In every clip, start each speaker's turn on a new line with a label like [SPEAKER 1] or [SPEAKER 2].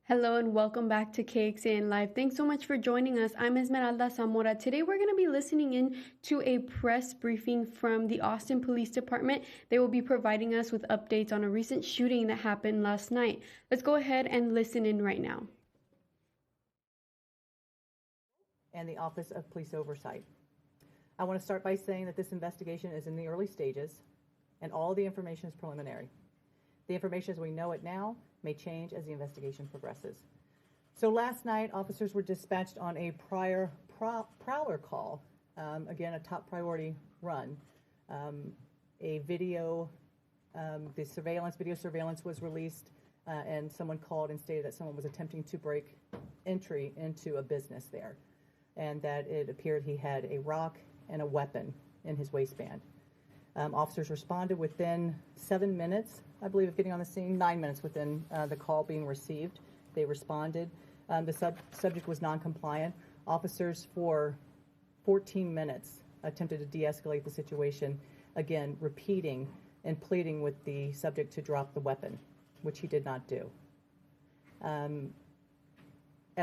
[SPEAKER 1] Hello and welcome back to KXAN Live. Thanks so much for joining us. I'm Esmeralda Zamora. Today we're going to be listening in to a press briefing from the Austin Police Department. They will be providing us with updates on a recent shooting that happened last night. Let's go ahead and listen in right now.
[SPEAKER 2] And the Office of Police Oversight. I want to start by saying that this investigation is in the early stages and all the information is preliminary. The information as we know it now may change as the investigation progresses. So last night, officers were dispatched on a prior prowler call, again, a top priority run. A video, video surveillance was released, and someone called and stated that someone was attempting to break entry into a business there, and that it appeared he had a rock and a weapon in his waistband. Officers responded within 7 minutes, I believe, of getting on the scene, 9 minutes within the call being received. They responded. The subject was non-compliant. Officers for 14 minutes attempted to de-escalate the situation, again, repeating and pleading with the subject to drop the weapon, which he did not do. At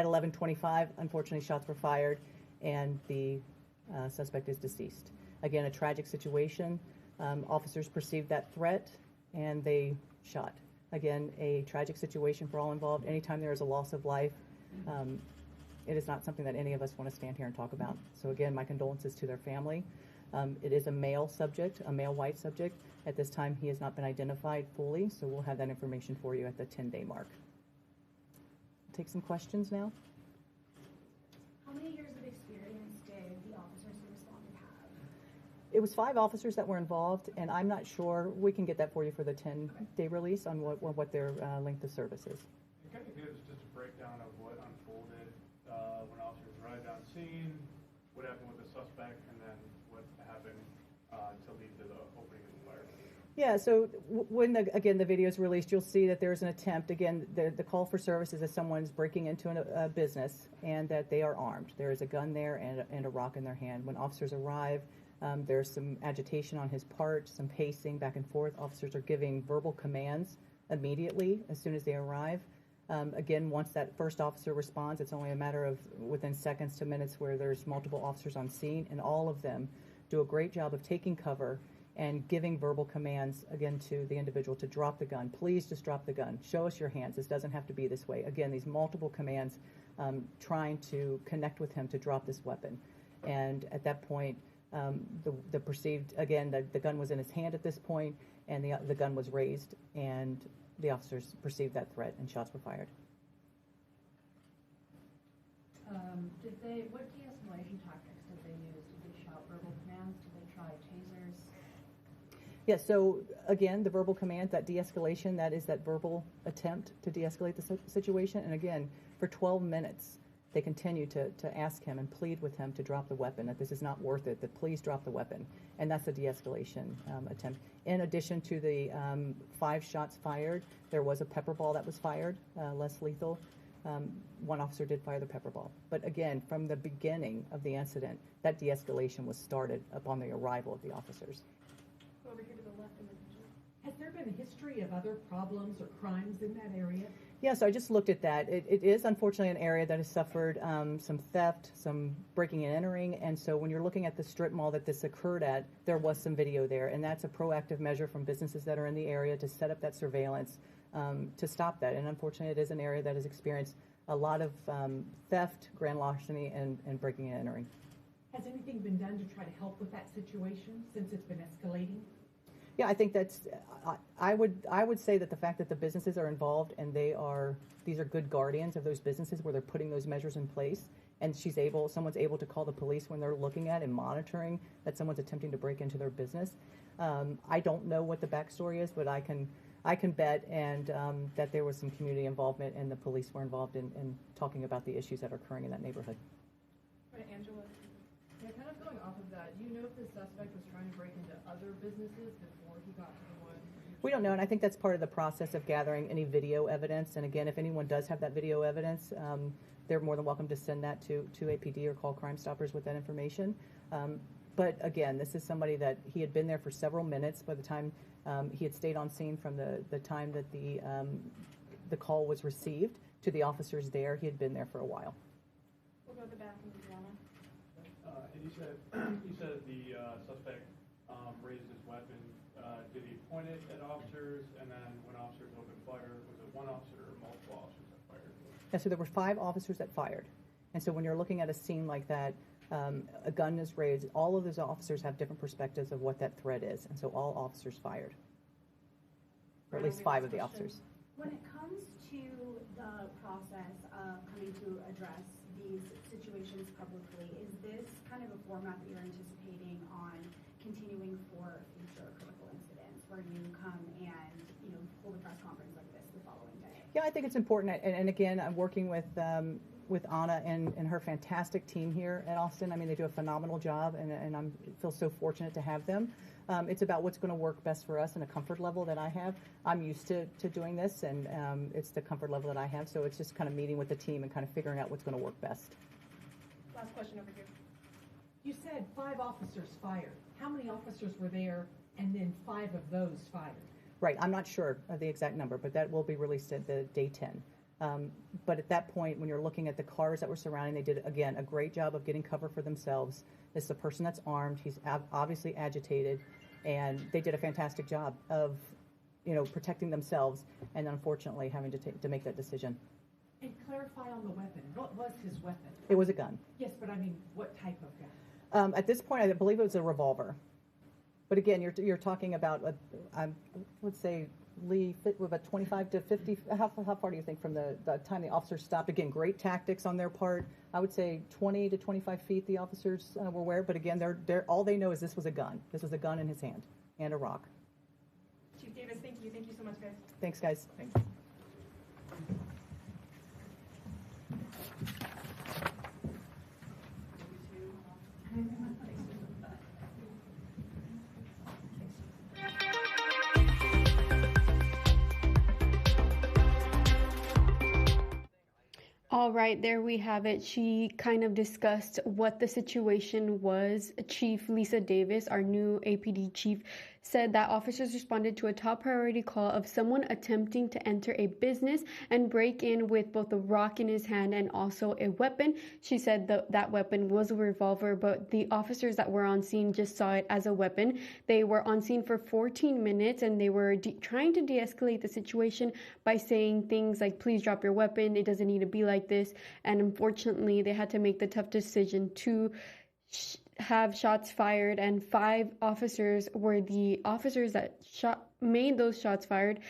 [SPEAKER 2] 11:25, unfortunately, shots were fired, and the suspect is deceased. Again, a tragic situation. Officers perceived that threat and they shot. Again, a tragic situation for all involved. Anytime there is a loss of life, it is not something that any of us want to stand here and talk about. So again, my condolences to their family. It is a male subject, a male white subject. At this time, he has not been identified fully, so we'll have that information for you at the 10-day mark. Take some questions now.
[SPEAKER 3] How many years of experience did the officers who responded have?
[SPEAKER 2] It was 5 officers that were involved, and I'm not sure. We can get that for you for the 10-day release on what their length of service is.
[SPEAKER 4] It kind of gives just a breakdown of what unfolded when officers arrived on scene, what happened with the suspect, and then what happened to lead to the opening of the fire.
[SPEAKER 2] Yeah, so when, the video is released, you'll see that there's an attempt. Again, the call for service is that someone's breaking into a business and that they are armed. There is a gun there and a rock in their hand. When officers arrive, there's some agitation on his part, some pacing back and forth. Officers are giving verbal commands immediately as soon as they arrive. Again, once that first officer responds, it's only a matter of within seconds to minutes where there's multiple officers on scene, and all of them do a great job of taking cover and giving verbal commands, again, to the individual to drop the gun. Please just drop the gun. Show us your hands. This doesn't have to be this way. Again, these multiple commands trying to connect with him to drop this weapon. And at that point, the perceived, again, the gun was in his hand at this point, and the gun was raised, and the officers perceived that threat, and shots were fired.
[SPEAKER 5] What de-escalation tactics did they use? Did they shout verbal commands? Did they try tasers?
[SPEAKER 2] Yeah, so again, the verbal command, that de-escalation, that is that verbal attempt to de-escalate the situation. And again, for 12 minutes, they continue to ask him and plead with him to drop the weapon, that this is not worth it, that please drop the weapon. And that's a de-escalation attempt. In addition to the 5 shots fired, there was a pepper ball that was fired, less lethal. One officer did fire the pepper ball. But again, from the beginning of the incident, that de-escalation was started upon the arrival of the officers.
[SPEAKER 3] Over here to the left in the picture.
[SPEAKER 6] Has there been a history of other problems or crimes in that area?
[SPEAKER 2] Yeah, so I just looked at that. It is unfortunately an area that has suffered some theft, some breaking and entering, and so when you're looking at the strip mall that this occurred at, there was some video there, and that's a proactive measure from businesses that are in the area to set up that surveillance to stop that. And unfortunately, it is an area that has experienced a lot of theft, grand larceny, and breaking and entering.
[SPEAKER 6] Has anything been done to try to help with that situation since it's been escalating?
[SPEAKER 2] Yeah, I think that's. I would say that the fact that the businesses are involved and these are good guardians of those businesses where they're putting those measures in place, and someone's able to call the police when they're looking at and monitoring that someone's attempting to break into their business. I don't know what the backstory is, but I can bet that there was some community involvement and the police were involved in talking about the issues that are occurring in that neighborhood.
[SPEAKER 3] Right, Angela.
[SPEAKER 5] Yeah, kind of going off of that, do you know if the suspect was trying to break into other businesses before he got to the one?
[SPEAKER 2] We don't know, and I think that's part of the process of gathering any video evidence. And again, if anyone does have that video evidence, they're more than welcome to send that to APD or call Crime Stoppers with that information. But again, this is somebody that he had been there for several minutes by the time he had stayed on scene from the time that the call was received to the officers there, he had been there for a while.
[SPEAKER 3] We'll go to the back and Adriana.
[SPEAKER 4] And you said the suspect raised his weapon. Did he point it at officers? And then when officers opened fire, was it one officer or multiple officers that fired?
[SPEAKER 2] Yeah, so there were 5 officers that fired. And so when you're looking at a scene like that, a gun is raised, all of those officers have different perspectives of what that threat is. And so all officers fired. Or at least 5 of the officers.
[SPEAKER 3] When it comes to the process of coming to address these situations publicly, is this kind of a format that you're anticipating on continuing for future critical incidents where you come and, hold a press conference like this the following day?
[SPEAKER 2] Yeah, I think it's important. And again, I'm working with Anna and her fantastic team here at Austin. I mean, they do a phenomenal job, and I feel so fortunate to have them. It's about what's going to work best for us and a comfort level that I have. I'm used to doing this, and it's the comfort level that I have. So it's just kind of meeting with the team and kind of figuring out what's going to work best.
[SPEAKER 3] Last question over here.
[SPEAKER 6] You said 5 officers fired. How many officers were there, and then 5 of those fired?
[SPEAKER 2] Right, I'm not sure of the exact number, but that will be released at the day 10. But at that point, when you're looking at the cars that were surrounding, they did, again, a great job of getting cover for themselves. It's the person that's armed. He's obviously agitated, and they did a fantastic job of, protecting themselves, and unfortunately having to make that decision.
[SPEAKER 6] And clarify on the weapon. What was his weapon?
[SPEAKER 2] It was a gun.
[SPEAKER 6] Yes, but I mean, what type of gun?
[SPEAKER 2] At this point, I believe it was a revolver. But again, you're talking about, let's say, Lee, about 25 to 50. How far do you think from the time the officers stopped? Again, great tactics on their part. I would say 20 to 25 feet the officers were aware. But again, they're all they know is this was a gun. This was a gun in his hand and a rock.
[SPEAKER 3] Chief Davis, thank you. Thank you so much, guys.
[SPEAKER 2] Thanks, guys. Thanks.
[SPEAKER 1] All right, there we have it. She kind of discussed what the situation was. Chief Lisa Davis, our new APD chief, said that officers responded to a top priority call of someone attempting to enter a business and break in with both a rock in his hand and also a weapon. She said that weapon was a revolver, but the officers that were on scene just saw it as a weapon. They were on scene for 14 minutes and they were trying to de-escalate the situation by saying things like, please drop your weapon, it doesn't need to be like this. And unfortunately, they had to make the tough decision to have shots fired, and 5 officers were the officers that made those shots fired.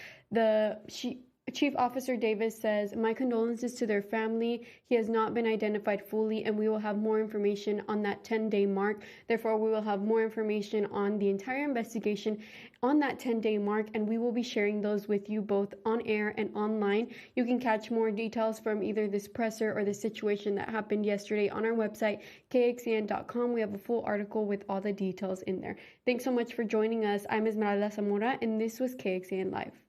[SPEAKER 1] Chief Officer Davis says, my condolences to their family. He has not been identified fully, and we will have more information on that 10-day mark. Therefore, we will have more information on the entire investigation on that 10-day mark, and we will be sharing those with you both on air and online. You can catch more details from either this presser or the situation that happened yesterday on our website, kxan.com. We have a full article with all the details in there. Thanks so much for joining us. I'm Esmeralda Zamora, and this was KXAN Live.